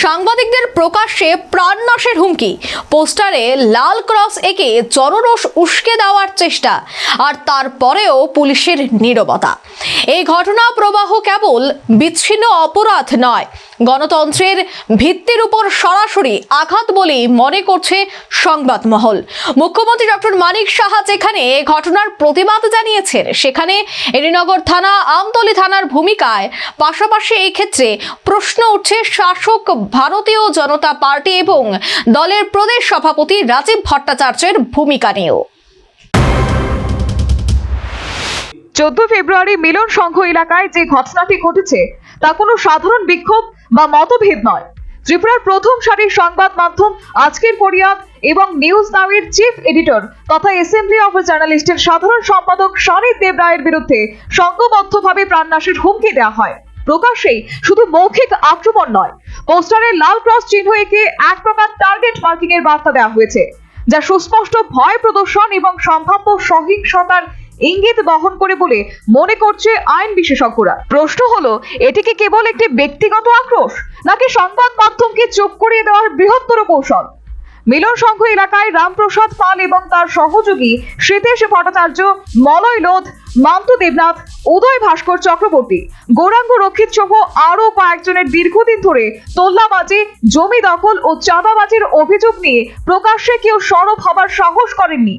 সাংবাদিকদের প্রকাশ্যে প্রাণনাশের হুমকি, পোস্টারে লাল ক্রস এঁকে জনরোষ উস্কে দেওয়ার চেষ্টা, আর তারপরেও পুলিশের নীরবতা। এই ঘটনা প্রবাহ কেবল বিচ্ছিন্ন অপরাধ নয়, গণতন্ত্রের ভিত্তির উপর সরাসরি আঘাত বলেই মনে করছে সংবাদ মহল। মুখ্যমন্ত্রী ডক্টর মানিক সাহা যেখানে ঘটনার প্রতিবাদ জানিয়েছেন, সেখানে এডিনগর থানা, আমতলী থানার ভূমিকায় পাশাপাশি এই ক্ষেত্রে প্রশ্ন উঠছে শাসক ভারতীয় জনতা পার্টি এবং দলের প্রদেশ সভাপতি রাজীব ভট্টাচার্যের ভূমিকা নিয়েও। 14 ফেব্রুয়ারি মিলন সংঘ এলাকায় যে ঘটনাটি ঘটেছে তা কোনো সাধারণ বিক্ষোভ বা মতভেদ নয়। ত্রিপুরার প্রথম সারির সংবাদ মাধ্যম আজকের পরিয়াদ এবং নিউজ নাওয়ের চিফ এডিটর তথা অ্যাসেম্বলি অফ জার্নালিস্টের সাধারণ সম্পাদক শানিত দেব রায়ের বিরুদ্ধে সংঘবদ্ধভাবে প্রাণনাশের হুমকি দেওয়া হয়। প্রকাশ্যেই শুধু মৌখিক আক্রমণ নয়, পোস্টারে লাল ক্রস চিহ্ন এঁকে এক প্রকার টার্গেট মার্কিং এর বার্তা দেওয়া হয়েছে, যা সুস্পষ্ট ভয় প্রদর্শন এবং সম্ভাব্য সহিংসতার ইঙ্গিত বহন করে বলে মনে করছে আইন বিশেষজ্ঞরা। প্রশ্ন হলো, এটি কি কেবল একটি ব্যক্তিগত আক্রোশ, নাকি সংবাদ মাধ্যমকে চুপ করিয়ে দেওয়ার বৃহত্তর কৌশল? মিলন সংঘ এলাকায় রামপ্রসাদ পাল এবং তার সহযোগী শ্রীতেশ ভট্টাচার্য, মলয় লোধ, মান্তু দেবনাথ, উদয় ভাস্কর চক্রবর্তী, গৌরাঙ্গ রক্ষিত সহ আরো কয়েকজনের দীর্ঘদিন ধরে তোল্লাবাজি, জমি দখল ও চাঁদাবাজির অভিযোগ নিয়ে প্রকাশ্যে কেউ সরব হবার সাহস করেননি।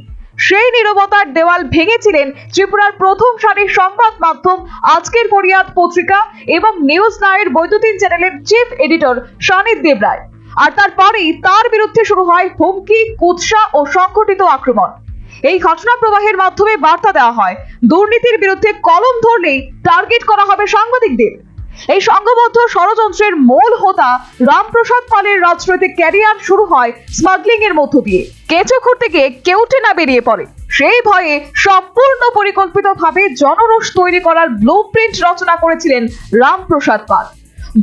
সেই নীরবতার দেওয়াল ভেঙেছিলেন ত্রিপুরার প্রথম সারির সংবাদ মাধ্যম আজকের পরিয়াদ পত্রিকা এবং নিউজ নাওয়ের বৈদ্যুতিন চ্যানেলের চিফ এডিটর শানিত দেব রায়। আর তারপরেই তার বিরুদ্ধে শুরু হয় হুমকি, কুৎসা ও সংগঠিত আক্রমণ। এই ঘটনা প্রবাহের মাধ্যমে বার্তা দেওয়া হয়, দুর্নীতির বিরুদ্ধে কলম ধরলেই টার্গেট করা হবে সাংবাদিকদের। এই সংঘবদ্ধ ষড়যন্ত্রের মূল হোতা রামপ্রসাদ পালের রাজনৈতিক ক্যারিয়ার শুরু হয় স্মাগলিং এর মধ্য দিয়ে। কেঁচো খুঁড়তে গিয়ে কেউটে না বেরিয়ে পড়ে, সেই ভয়ে সম্পূর্ণ পরিকল্পিতভাবে জনরোষ তৈরি করার ব্লুপ্রিন্ট রচনা করেছিলেন রামপ্রসাদ পাল।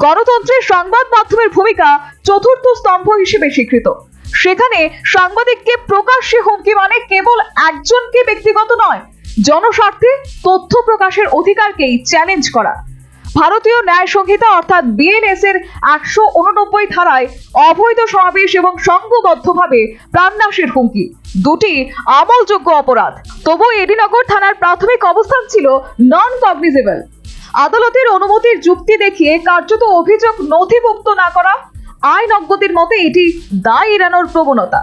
গণতন্ত্রের সংবাদ মাধ্যমের ভূমিকা চতুর্থ স্তম্ভ হিসেবে স্বীকৃত। সেখানে সাংবাদিককে প্রকাশ্যে হুমকি মানে কেবল একজনকে ব্যক্তিগত নয়, জনস্বার্থে তথ্য প্রকাশের অধিকারকেই চ্যালেঞ্জ করা। ভারতীয় ন্যায় সংহিতা অর্থাৎ বিএনএস এর 189 ধারায় অবৈধ সমাবেশ এবং সংঘবদ্ধভাবে প্রাণনাশের হুমকি, দুটি আমলযোগ্য অপরাধ। তবু এডিনগর থানার প্রাথমিক অবস্থান ছিল নন কগনিজেবল। আদালতের অনুমতির যুক্তি দেখিয়ে কার্যত অভিযোগ নথিভুক্ত না করা, আইনজ্ঞদের মতে এটি দায় এড়ানোর প্রবণতা।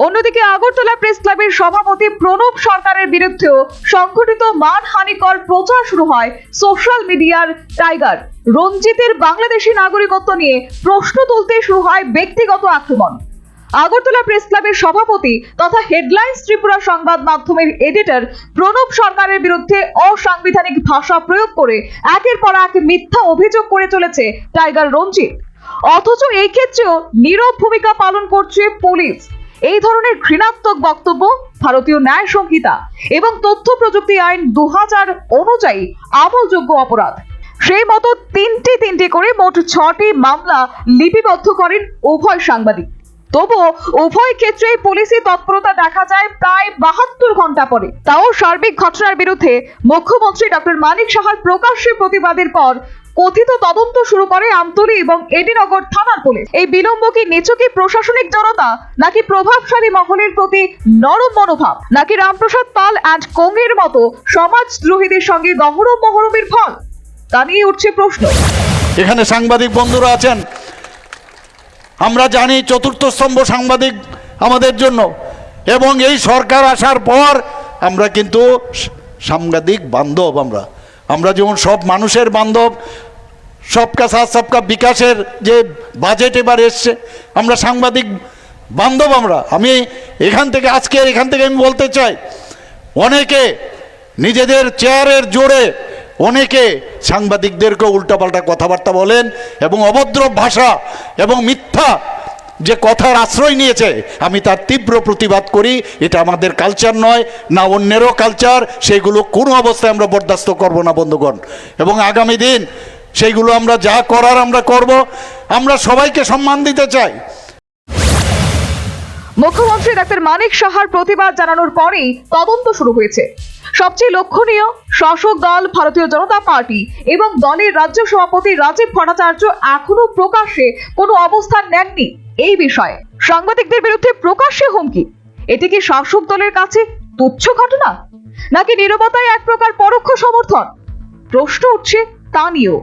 অন্যদিকে আগরতলা প্রেস ক্লাবের সভাপতি প্রণব সরকারের বিরুদ্ধেও সংঘটিত মানহানিকর প্রচার শুরু হয় সোশ্যাল মিডিয়ার টাইগার রঞ্জিতের বাংলাদেশি নাগরিকত্ব নিয়ে প্রশ্ন তুলতে শুরু হয় ব্যক্তিগত আক্রমণ। আগরতলা প্রেস ক্লাবের সভাপতি তথা হেডলাইন্স ত্রিপুরা সংবাদ মাধ্যমের এডিটর প্রণব সরকারের বিরুদ্ধে অসাংবিধানিক ভাষা প্রয়োগ করে একের পর এক মিথ্যা অভিযোগ করে চলেছে টাইগার রঞ্জিত। অথচ এই ক্ষেত্রেও নীরব ভূমিকা পালন করছে পুলিশ। এই ধরনের ঘৃণাত্মক বক্তব্য ভারতীয় ন্যায় সংহিতা এবং তথ্য প্রযুক্তি আইন 2000 অনুযায়ী আমলযোগ্য অপরাধ। সেই মতো তিনটি করে মোট 6টি মামলা লিপিবদ্ধ করেন উভয় সাংবাদিক। তবুও উভয় ক্ষেত্রেই পুলিশি তৎপরতা দেখা যায় প্রায় 72 ঘন্টা পরে। তাও সার্বিক ঘটনার বিরুদ্ধে মুখ্যমন্ত্রী ডক্টর মানিক সাহার প্রকাশ্যে প্রতিবাদের পর কথিত তদন্ত শুরু করে আমতলী এবং এডিনগর থানার পুলিশ। এই বিলম্ব কি নিছকই প্রশাসনিক জড়তা, নাকি প্রভাবশালী মহলের প্রতি নরম মনোভাব, নাকি রামপ্রসাদ পাল অ্যান্ড কোংয়ের মতো সমাজদ্রোহীদের সঙ্গে গহরম মহরমের ফল? তা নিয়ে উঠছে প্রশ্ন। এখানে সাংবাদিক বন্ধুরা আছেন, আমরা জানি চতুর্থ স্তম্ভ সাংবাদিক আমাদের জন্য, এবং এই সরকার আসার পর আমরা কিন্তু সাংবাদিক বান্ধব। আমরা যেমন সব মানুষের বান্ধব, সবকা সাথ সবকা বিকাশের যে বাজেট এবার এসছে, আমরা সাংবাদিক বান্ধব। আমি এখান থেকে আমি বলতে চাই, অনেকে নিজেদের চেয়ারের জোরে অনেকে সাংবাদিকদেরকে উল্টাপাল্টা কথাবার্তা বলেন এবং অভদ্র ভাষা এবং মিথ্যা যে কথার আশ্রয় নিয়েছে, আমি তার তীব্র প্রতিবাদ করি। এটা আমাদের কালচার নয়, না অন্যেরও কালচার। সেইগুলো কোনো অবস্থায় আমরা বরদাস্ত করব না বন্ধুগণ, এবং আগামী দিন সেইগুলো আমরা যা করার আমরা করব। আমরা সবাইকে সম্মান দিতে চাই। মুখ্যমন্ত্রী ডক্টর মানিক সাহার প্রতিবাদ জানানোর পরেই তদন্ত শুরু হয়েছে। সবচেয়ে লক্ষণীয়, শাসক দল ভারতীয় জনতা পার্টি এবং দলের রাজ্য সভাপতি রাজীব ভট্টাচার্য এখনো প্রকাশ্যে কোনো অবস্থান নেননি এই বিষয়ে। সাংবাদিকদের বিরুদ্ধে প্রকাশ্যে হুমকি, এটি কি শাসক দলের কাছে তুচ্ছ ঘটনা, নাকি নীরবতায় এক প্রকার পরোক্ষ সমর্থন? প্রশ্ন উঠছে তা নিয়েও।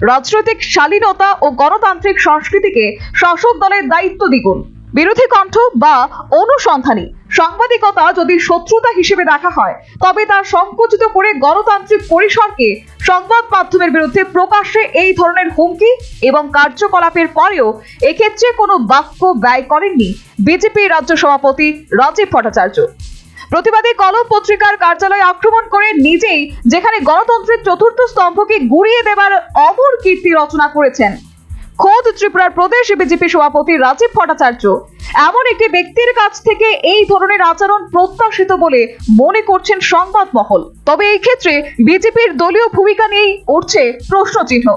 রাজনৈতিক শালীনতা ও গণতান্ত্রিক সংস্কৃতিকে শাসক দলের দায়িত্ব দ্বিগুণ। বিরোধী কণ্ঠ বা অনুসন্ধানী সাংবাদিকতা যদি শত্রুতা হিসেবে দেখা হয়, তবে তা সংকুচিত করে গণতান্ত্রিক পরিসরকে সংবাদ মাধ্যমের বিরুদ্ধে প্রকাশ্যে এই ধরনের হুমকি এবং কার্যকলাপের পরেও এক্ষেত্রে কোনো বাক্য ব্যয় করেননি বিজেপি রাজ্য সভাপতি রাজীব ভট্টাচার্য। প্রতিবাদী কলম পত্রিকার কার্যালয় আক্রমণ করে নিজেই যেখানে গণতন্ত্রের চতুর্থ স্তম্ভকে গুঁড়িয়ে দেবার অমর কীর্তি রচনা করেছেন খোদ ত্রিপুরার প্রদেশ বিজেপি সভাপতি রাজীব ভট্টাচার্য, এমন একটি ব্যক্তির কাছ থেকে এই ধরনের আচরণ প্রত্যাশিত বলে মনে করছেন সংবাদ মহল। তবে এই ক্ষেত্রে বিজেপির দলীয় ভূমিকা নিয়েই উঠছে প্রশ্নচিহ্ন।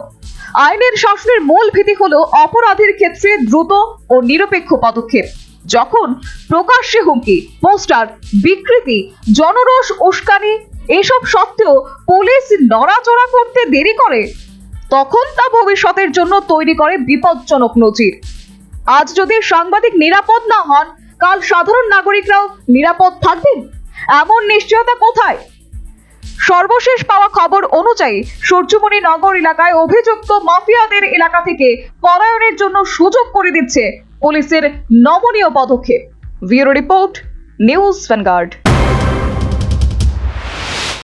আইনের শাসনের মূল ভিত্তি হলো অপরাধীর ক্ষেত্রে দ্রুত ও নিরপেক্ষ পদক্ষেপ। যখন প্রকাশ্যে হুমকি, পোস্টার, বিকৃতি, জনরোষ, উস্কানি এসব সত্ত্বেও পুলিশ নড়াচড়া করতে দেরি করে, তখন তা ভবিষ্যতের জন্য তৈরি করে বিপজ্জনক নজির। আজ যদি সাংবাদিক নিরাপদ না হন, কাল সাধারণ নাগরিকরাও নিরাপদ থাকবেন এমন নিশ্চয়তা কোথায়? সর্বশেষ পাওয়া খবর অনুযায়ী সূর্যমণি নগর এলাকায় অভিযুক্ত মাফিয়াদের এলাকা থেকে পলায়নের জন্য সুযোগ করে দিচ্ছে পুলিশের নমনীয় পদক্ষেপ। Bureau report, news vanguard.